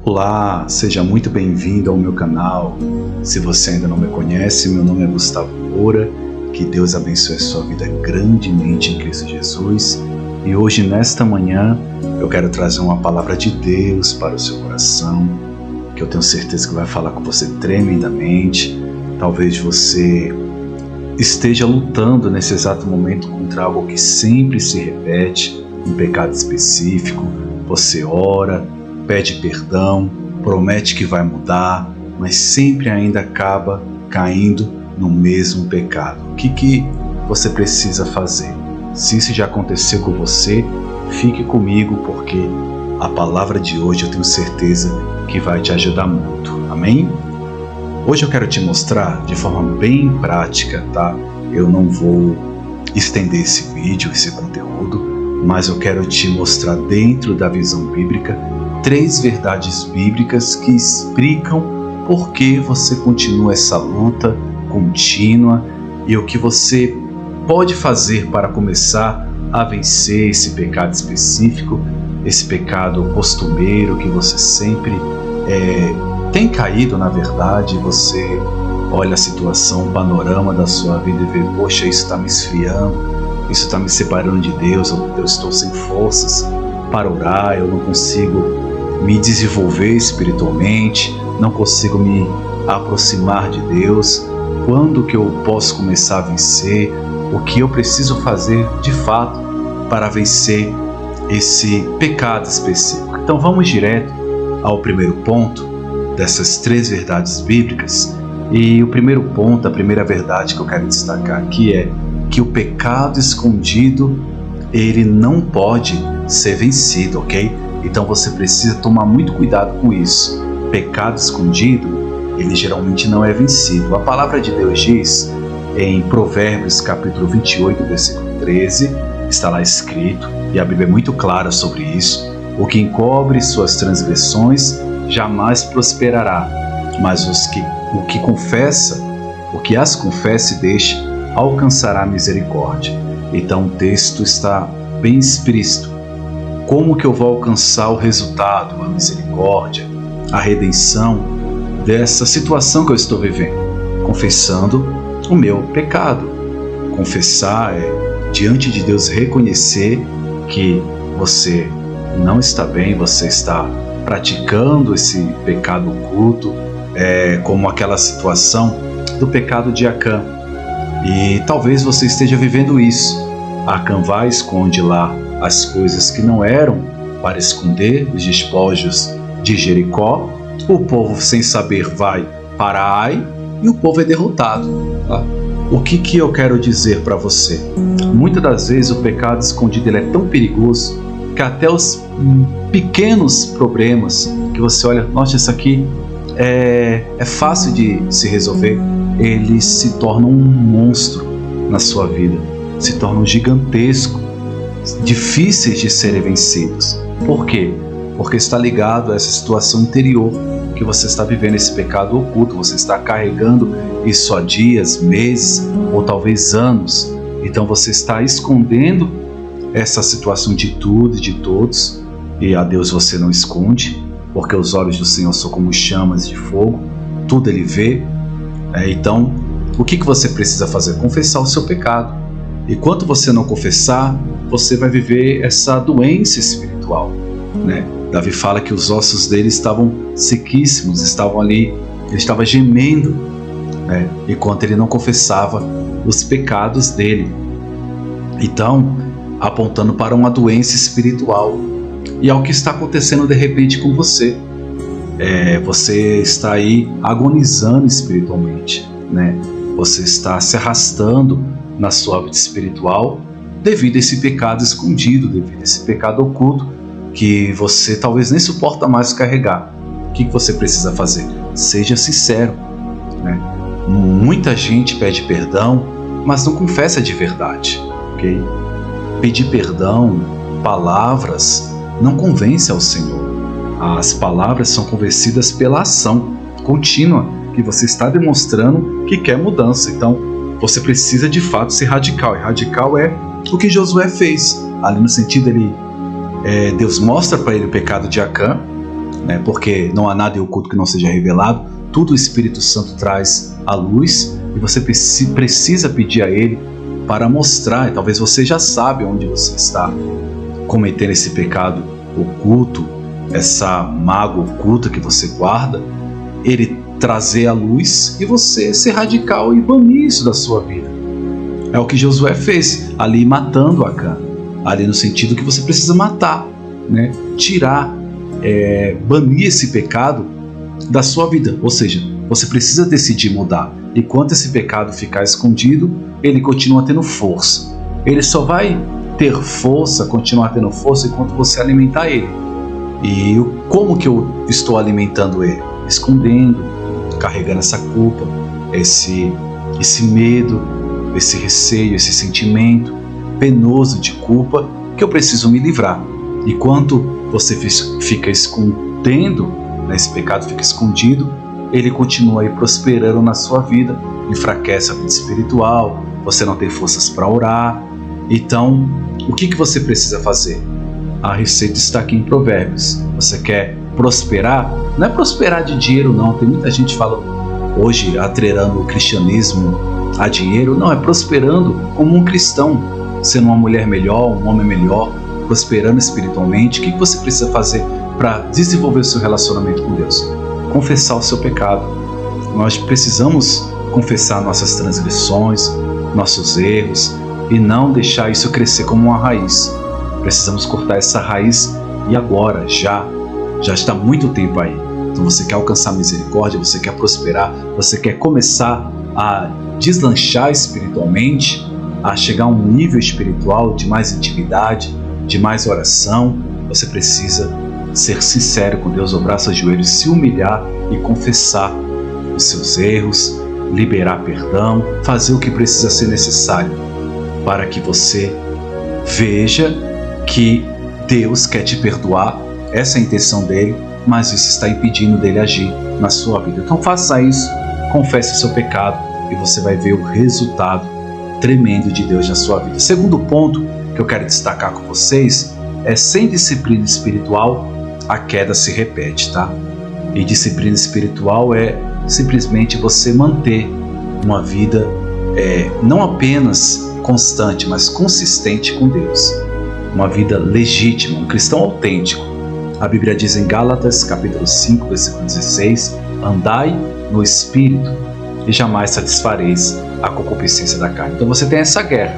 Olá, seja muito bem-vindo ao meu canal. Se você ainda não me conhece, meu nome é Gustavo Moura. Que Deus abençoe a sua vida grandemente em Cristo Jesus. E hoje, nesta manhã, eu quero trazer uma palavra de Deus para o seu coração, que eu tenho certeza que vai falar com você tremendamente. Talvez você esteja lutando nesse exato momento contra algo que sempre se repete, um pecado específico. Você ora, pede perdão, promete que vai mudar, mas sempre ainda acaba caindo no mesmo pecado. O que você precisa fazer? Se isso já aconteceu com você, fique comigo, porque a palavra de hoje eu tenho certeza que vai te ajudar muito. Amém? Hoje eu quero te mostrar de forma bem prática, tá? Eu não vou estender esse vídeo, esse conteúdo, mas eu quero te mostrar dentro da visão bíblica 3 verdades bíblicas que explicam por que você continua essa luta contínua e o que você pode fazer para começar a vencer esse pecado específico, esse pecado costumeiro que você sempre tem caído. Na verdade, você olha a situação, o panorama da sua vida e vê, poxa, isso está me esfriando, isso está me separando de Deus, eu estou sem forças para orar, eu não consigo me desenvolver espiritualmente, não consigo me aproximar de Deus. Quando que eu posso começar a vencer? O que eu preciso fazer de fato para vencer esse pecado específico? Então vamos direto ao primeiro ponto dessas 3 verdades bíblicas. E o primeiro ponto, a primeira verdade que eu quero destacar aqui é que o pecado escondido, ele não pode ser vencido, ok? Então você precisa tomar muito cuidado com isso. Pecado escondido, ele geralmente não é vencido. A palavra de Deus diz em Provérbios capítulo 28, versículo 13, está lá escrito, e a Bíblia é muito clara sobre isso: o que encobre suas transgressões jamais prosperará, mas o que confessa, o que as confessa e deixa, alcançará misericórdia. Então o texto está bem explícito. Como que eu vou alcançar o resultado, a misericórdia, a redenção dessa situação que eu estou vivendo? Confessando o meu pecado. Confessar é, diante de Deus, reconhecer que você não está bem, você está praticando esse pecado oculto, como aquela situação do pecado de Acã. E talvez você esteja vivendo isso. Acã vai, esconde lá as coisas que não eram para esconder, os despojos de Jericó. O povo, sem saber, vai para Ai e o povo é derrotado, tá? O que eu quero dizer para você? Muitas das vezes o pecado escondido ele é tão perigoso que até os pequenos problemas que você olha, nossa, isso aqui é fácil de se resolver, eles se tornam um monstro na sua vida, se tornam gigantescos, difíceis de serem vencidos. Por quê? Porque está ligado a essa situação interior que você está vivendo, esse pecado oculto. Você está carregando isso há dias, meses ou talvez anos. Então você está escondendo essa situação de tudo e de todos, e a Deus você não esconde, porque os olhos do Senhor são como chamas de fogo, tudo Ele vê. Então o que você precisa fazer? Confessar o seu pecado. E quanto você não confessar, você vai viver essa doença espiritual, né? Davi fala que os ossos dele estavam sequíssimos, estavam ali, ele estava gemendo, né? Enquanto ele não confessava os pecados dele. Então, apontando para uma doença espiritual. E é o que está acontecendo de repente com você. Você está aí agonizando espiritualmente, né? Você está se arrastando na sua vida espiritual devido a esse pecado escondido, devido a esse pecado oculto que você talvez nem suporta mais carregar. O que você precisa fazer? Seja sincero, né? Muita gente pede perdão, mas não confessa de verdade, ok? Pedir perdão, palavras, não convence ao Senhor. As palavras são convencidas pela ação contínua que você está demonstrando que quer mudança. Então, você precisa de fato ser radical. E radical é o que Josué fez. Ali no sentido, Deus mostra para ele o pecado de Acã, né? Porque não há nada em oculto que não seja revelado, tudo o Espírito Santo traz à luz e você precisa pedir a Ele para mostrar. E talvez você já sabe onde você está cometendo esse pecado oculto, essa mágoa oculta que você guarda, Ele trazer à luz e você ser radical e banir isso da sua vida. É o que Josué fez, ali matando Acã, ali no sentido que você precisa matar, né? Tirar, banir esse pecado da sua vida, ou seja, você precisa decidir mudar. Enquanto esse pecado ficar escondido, ele continua tendo força. Ele só vai ter força, continuar tendo força, enquanto você alimentar ele. E como que eu estou alimentando ele? Escondendo, carregando essa culpa, esse medo, esse receio, esse sentimento penoso de culpa que eu preciso me livrar. Enquanto você fica escondendo, né, esse pecado fica escondido, ele continua aí prosperando na sua vida, enfraquece a vida espiritual, você não tem forças para orar. Então, o que você precisa fazer? A receita está aqui em Provérbios. Você quer prosperar? Não é prosperar de dinheiro, não. Tem muita gente que fala hoje, atrelando o cristianismo a dinheiro. Não, é prosperando como um cristão, sendo uma mulher melhor, um homem melhor, prosperando espiritualmente. O que você precisa fazer para desenvolver o seu relacionamento com Deus? Confessar o seu pecado. Nós precisamos confessar nossas transgressões, nossos erros, e não deixar isso crescer como uma raiz. Precisamos cortar essa raiz e agora, já está muito tempo aí. Então você quer alcançar misericórdia, você quer prosperar, você quer começar a deslanchar espiritualmente, a chegar a um nível espiritual de mais intimidade, de mais oração. Você precisa ser sincero com Deus, dobrar seus joelhos, se humilhar e confessar os seus erros, liberar perdão, fazer o que precisa ser necessário para que você veja que Deus quer te perdoar. Essa é a intenção dele, mas isso está impedindo dele agir na sua vida. Então faça isso, confesse o seu pecado e você vai ver o resultado tremendo de Deus na sua vida. Segundo ponto que eu quero destacar com vocês é: sem disciplina espiritual, a queda se repete, tá? E disciplina espiritual é simplesmente você manter uma vida não apenas constante, mas consistente com Deus. Uma vida legítima, um cristão autêntico. A Bíblia diz em Gálatas, capítulo 5, versículo 16: andai no Espírito e jamais satisfareis a concupiscência da carne. Então você tem essa guerra,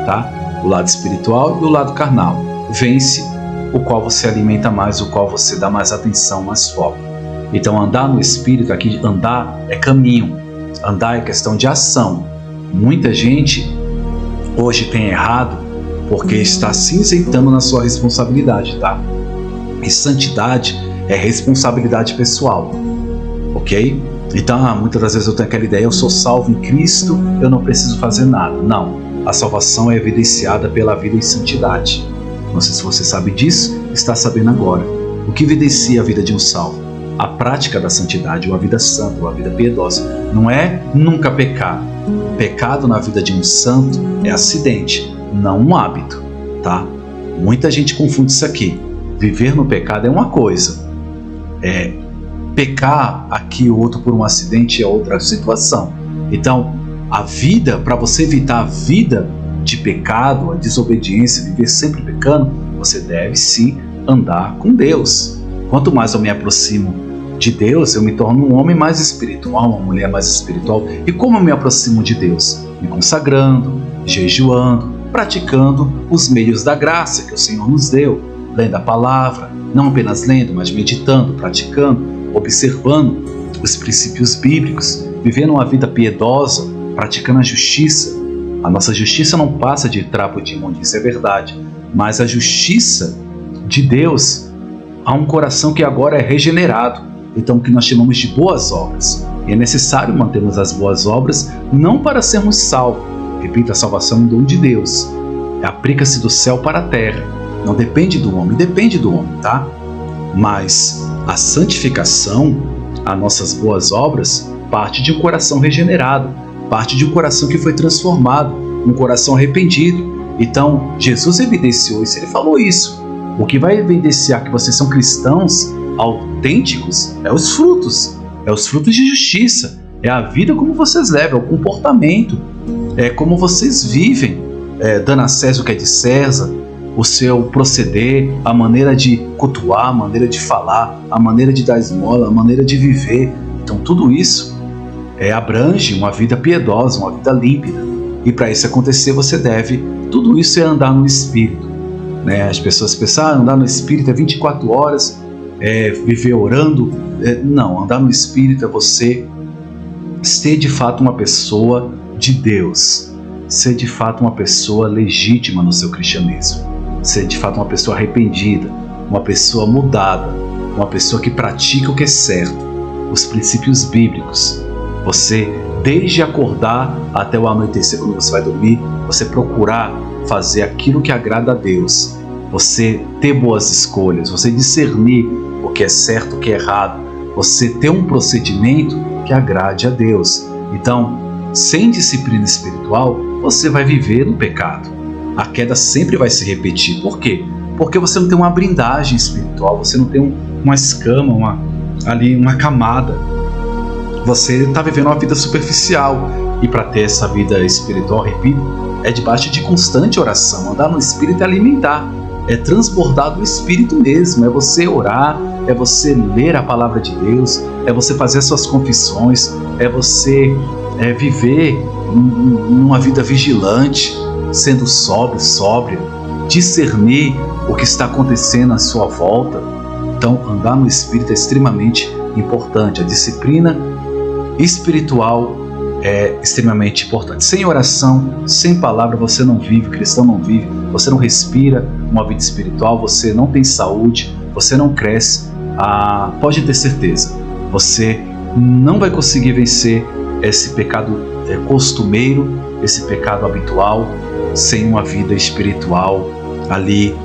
tá? O lado espiritual e o lado carnal. Vence o qual você alimenta mais, o qual você dá mais atenção, mais foco. Então andar no Espírito, aqui andar é caminho, andar é questão de ação. Muita gente hoje tem errado porque está se isentando na sua responsabilidade, tá? E santidade é responsabilidade pessoal, ok? Então muitas das vezes eu tenho aquela ideia: eu sou salvo em Cristo, eu não preciso fazer nada. Não, a salvação é evidenciada pela vida em santidade. Não sei se você sabe disso, está sabendo agora. O que evidencia a vida de um salvo? A prática da santidade, uma vida santa, uma vida piedosa. Não é nunca pecar. Pecado na vida de um santo é acidente, não um hábito, tá? Muita gente confunde isso aqui. Viver no pecado é uma coisa, pecar aqui ou outro por um acidente é outra situação. Então, a vida, para você evitar a vida de pecado, a desobediência, viver sempre pecando, você deve sim andar com Deus. Quanto mais eu me aproximo de Deus, eu me torno um homem mais espiritual, uma mulher mais espiritual. E como eu me aproximo de Deus? Me consagrando, jejuando, praticando os meios da graça que o Senhor nos deu, lendo a palavra, não apenas lendo, mas meditando, praticando, observando os princípios bíblicos, vivendo uma vida piedosa, praticando a justiça. A nossa justiça não passa de trapo de imundícia, é verdade, mas a justiça de Deus há um coração que agora é regenerado, então o que nós chamamos de boas obras. E é necessário mantermos as boas obras, não para sermos salvos. Repito, a salvação é um dom de Deus, aplica-se do céu para a terra, não depende do homem, depende do homem, tá? Mas a santificação, as nossas boas obras, parte de um coração regenerado, parte de um coração que foi transformado, um coração arrependido. Então Jesus evidenciou isso, ele falou isso. O que vai evidenciar que vocês são cristãos autênticos, é os frutos de justiça, é a vida como vocês levam, é o comportamento, é como vocês vivem, dando a César o que é de César, o seu proceder, a maneira de cultuar, a maneira de falar, a maneira de dar esmola, a maneira de viver. Então tudo isso abrange uma vida piedosa, uma vida límpida. E para isso acontecer, tudo isso é andar no Espírito. As pessoas pensam, andar no Espírito é 24 horas, viver orando. Não, andar no Espírito é você ser de fato uma pessoa de Deus, ser de fato uma pessoa legítima no seu cristianismo, ser de fato uma pessoa arrependida, uma pessoa mudada, uma pessoa que pratica o que é certo, os princípios bíblicos. Você, desde acordar até o anoitecer, quando você vai dormir, você procurar fazer aquilo que agrada a Deus, você ter boas escolhas, você discernir o que é certo, o que é errado, você ter um procedimento que agrade a Deus. Então, sem disciplina espiritual, você vai viver no pecado. A queda sempre vai se repetir. Por quê? Porque você não tem uma blindagem espiritual, você não tem uma escama, uma camada. Você está vivendo uma vida superficial. E para ter essa vida espiritual, repito, é debaixo de constante oração. Andar no Espírito é alimentar, é transbordar do Espírito mesmo, é você orar, é você ler a palavra de Deus, é você fazer suas confissões, é você viver uma vida vigilante, sendo sóbrio, discernir o que está acontecendo à sua volta. Então, andar no Espírito é extremamente importante. A disciplina espiritual é extremamente importante. Sem oração, sem palavra, você não vive, o cristão não vive, você não respira uma vida espiritual, você não tem saúde, você não cresce. Pode ter certeza, você não vai conseguir vencer esse pecado costumeiro, esse pecado habitual, sem uma vida espiritual ali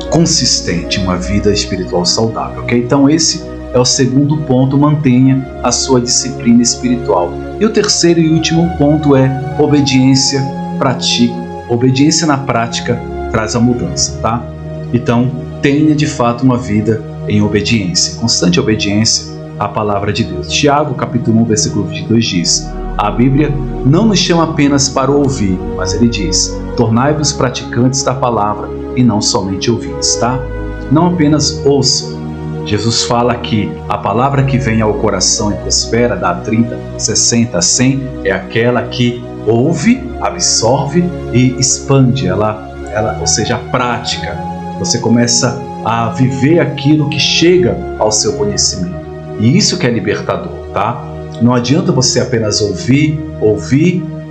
consistente, uma vida espiritual saudável, ok? Então esse é o segundo ponto, mantenha a sua disciplina espiritual. E o terceiro e último ponto é obediência prática. Obediência na prática traz a mudança, tá? Então tenha de fato uma vida em obediência, constante obediência à palavra de Deus. Tiago, capítulo 1, versículo 22 diz: a Bíblia não nos chama apenas para ouvir, mas ele diz: tornai-vos praticantes da palavra e não somente ouvintes, tá? Não apenas ouçam. Jesus fala que a palavra que vem ao coração e prospera, dá 30, 60, 100, é aquela que ouve, absorve e expande, ou seja, a prática. Você começa a viver aquilo que chega ao seu conhecimento. E isso que é libertador, tá? Não adianta você apenas ouvir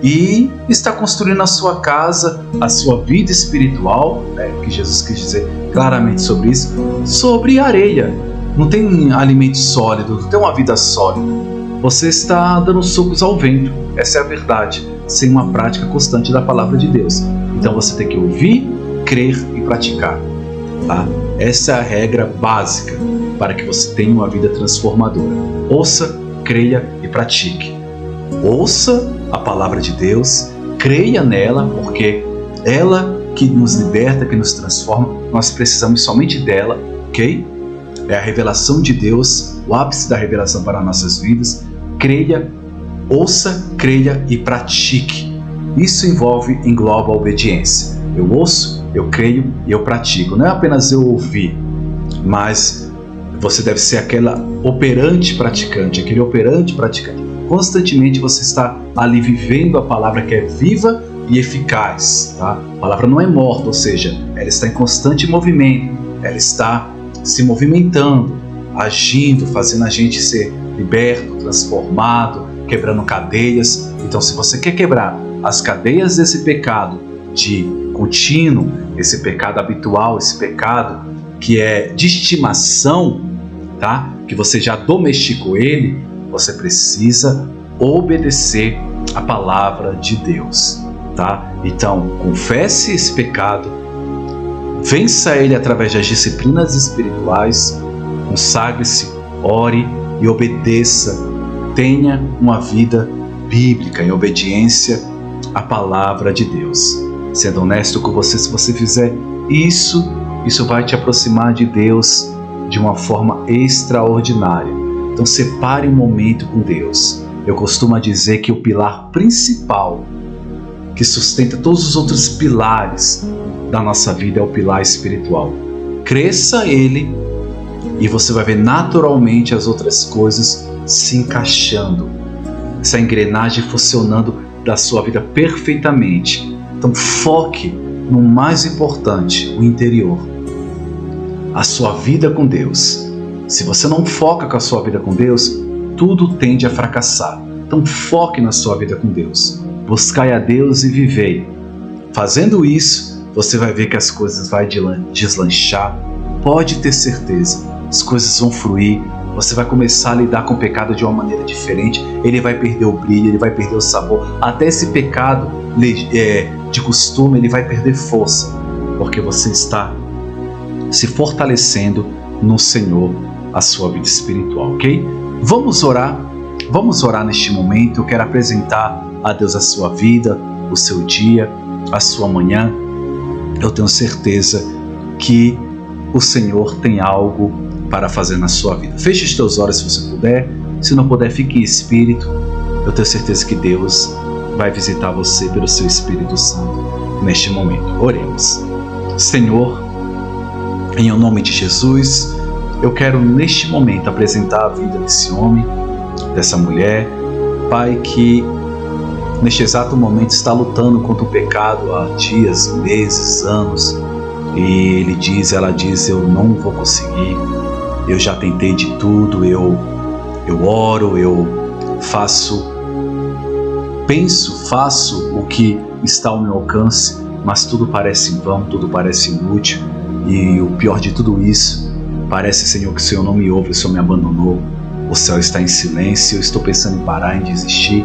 e estar construindo a sua casa, a sua vida espiritual, que Jesus quis dizer claramente sobre isso, sobre areia. Não tem alimento sólido, não tem uma vida sólida. Você está dando socos ao vento, essa é a verdade, sem uma prática constante da palavra de Deus. Então você tem que ouvir, crer e praticar, tá? Essa é a regra básica para que você tenha uma vida transformadora. Ouça, creia e pratique. Ouça a palavra de Deus, creia nela, porque ela que nos liberta, que nos transforma, nós precisamos somente dela, ok? É a revelação de Deus, o ápice da revelação para nossas vidas. Creia, ouça, creia e pratique. Isso engloba a obediência. Eu ouço, eu creio e eu pratico. Não é apenas eu ouvir, mas você deve ser aquele operante praticante. Constantemente você está ali vivendo a palavra que é viva e eficaz, tá? A palavra não é morta, ou seja, ela está em constante movimento, ela está se movimentando, agindo, fazendo a gente ser liberto, transformado, quebrando cadeias. Então, se você quer quebrar as cadeias desse pecado de contínuo, esse pecado habitual, esse pecado que é de estimação, tá? Que você já domesticou ele, você precisa obedecer a palavra de Deus, tá? Então, confesse esse pecado, vença ele através das disciplinas espirituais, consagre-se, ore e obedeça. Tenha uma vida bíblica em obediência à palavra de Deus. Sendo honesto com você, se você fizer isso vai te aproximar de Deus de uma forma extraordinária. Então separe um momento com Deus. Eu costumo dizer que o pilar principal que sustenta todos os outros pilares da nossa vida é o pilar espiritual. Cresça ele e você vai ver naturalmente as outras coisas se encaixando, essa engrenagem funcionando da sua vida perfeitamente. Então foque no mais importante, o interior, a sua vida com Deus. Se você não foca com a sua vida com Deus, tudo tende a fracassar. Então foque na sua vida com Deus. Buscai a Deus e vivei. Fazendo isso, você vai ver que as coisas vão deslanchar. Pode ter certeza, as coisas vão fluir. Você vai começar a lidar com o pecado de uma maneira diferente. Ele vai perder o brilho, ele vai perder o sabor. Até esse pecado de costume, ele vai perder força, porque você está se fortalecendo no Senhor, a sua vida espiritual, ok? Vamos orar neste momento. Eu quero apresentar a Deus a sua vida, o seu dia, a sua manhã. Eu tenho certeza que o Senhor tem algo para fazer na sua vida. Feche os teus olhos se você puder. Se não puder, fique em espírito. Eu tenho certeza que Deus vai visitar você pelo seu Espírito Santo neste momento. Oremos. Senhor, em nome de Jesus, eu quero neste momento apresentar a vida desse homem, dessa mulher, Pai, que neste exato momento está lutando contra o pecado há dias, meses, anos, e ela diz, eu não vou conseguir, eu já tentei de tudo, eu oro, eu faço o que está ao meu alcance, mas tudo parece em vão, tudo parece inútil, e o pior de tudo isso, parece, Senhor, que o Senhor não me ouve, o Senhor me abandonou, o céu está em silêncio, eu estou pensando em parar, em desistir,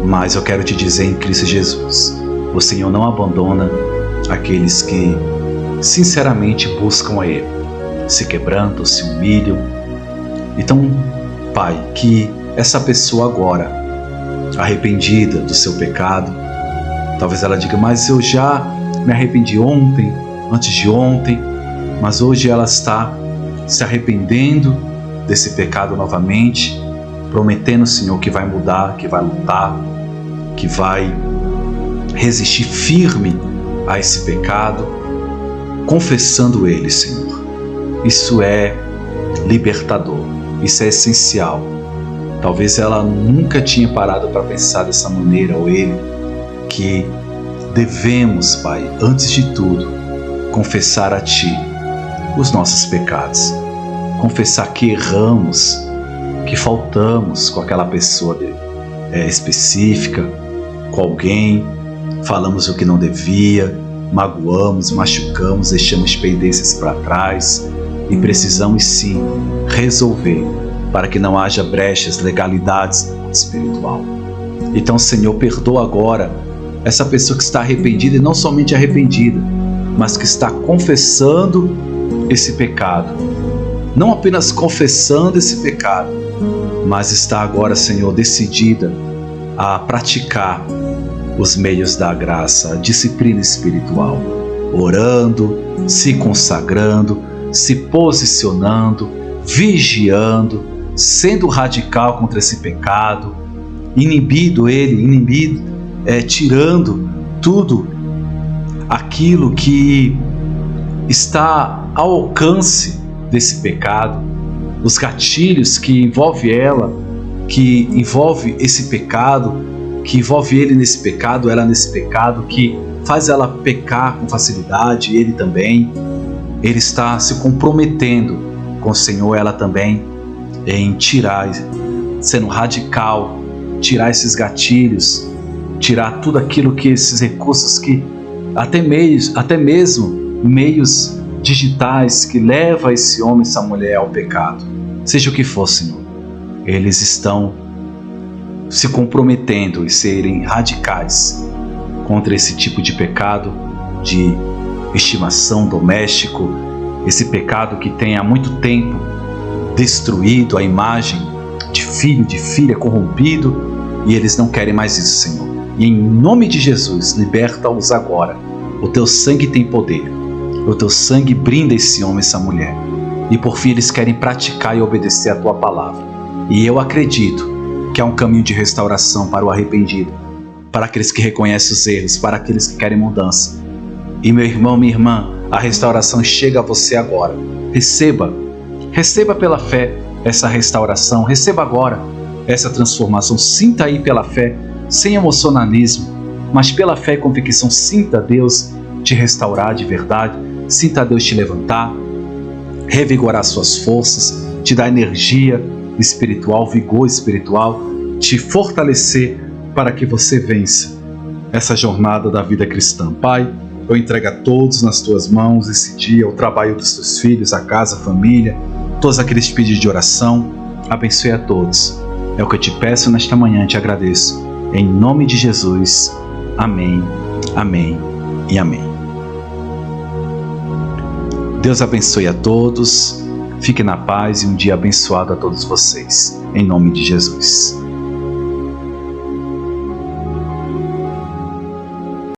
mas eu quero te dizer em Cristo Jesus, o Senhor não abandona aqueles que sinceramente buscam a Ele, se quebrantam, se humilham. Então, Pai, que essa pessoa agora, arrependida do seu pecado, talvez ela diga, mas eu já me arrependi ontem, antes de ontem, mas hoje ela está se arrependendo desse pecado novamente, prometendo, Senhor, que vai mudar, que vai lutar, que vai resistir firme a esse pecado, confessando ele, Senhor. Isso é libertador, isso é essencial. Talvez ela nunca tinha parado para pensar dessa maneira, ou ele, que devemos, Pai, antes de tudo, confessar a Ti os nossos pecados, confessar que erramos, que faltamos com aquela pessoa específica, com alguém, falamos o que não devia, magoamos, machucamos, deixamos pendências para trás e precisamos sim resolver para que não haja brechas, legalidades espiritual. Então, Senhor, perdoa agora essa pessoa que está arrependida, e não somente arrependida, mas que está confessando esse pecado. Não apenas confessando esse pecado, mas está agora, Senhor, decidida a praticar os meios da graça, a disciplina espiritual, orando, se consagrando, se posicionando, vigiando, sendo radical contra esse pecado, tirando tudo aquilo que está ao alcance desse pecado, os gatilhos que envolve ela, que envolve esse pecado, que envolve ele nesse pecado, ela nesse pecado, que faz ela pecar com facilidade, ele também. Ele está se comprometendo com o Senhor, ela também, em tirar, sendo radical, tirar esses gatilhos, tirar tudo aquilo que esses recursos que até mesmo meios digitais que levam esse homem, essa mulher ao pecado, seja o que for, Senhor, eles estão se comprometendo e serem radicais contra esse tipo de pecado de estimação doméstico, esse pecado que tem há muito tempo destruído a imagem de filho, de filha corrompido, e eles não querem mais isso, Senhor. E em nome de Jesus, liberta-os agora. O teu sangue tem poder. O teu sangue brinda esse homem, essa mulher. e por fim eles querem praticar e obedecer a tua palavra. E eu acredito que há um caminho de restauração para o arrependido, para aqueles que reconhecem os erros, para aqueles que querem mudança. E meu irmão, minha irmã, a restauração chega a você agora. Receba pela fé essa restauração, receba agora essa transformação, sinta aí pela fé, sem emocionalismo, mas pela fé e convicção, sinta Deus te restaurar de verdade, sinta Deus te levantar, revigorar suas forças, te dar energia espiritual, vigor espiritual, te fortalecer para que você vença essa jornada da vida cristã. Pai, eu entrego a todos nas tuas mãos esse dia, o trabalho dos teus filhos, a casa, a família, todos aqueles pedidos de oração, abençoe a todos. É o que eu te peço nesta manhã e te agradeço. Em nome de Jesus. Amém, amém e amém. Deus abençoe a todos, fique na paz e um dia abençoado a todos vocês. Em nome de Jesus.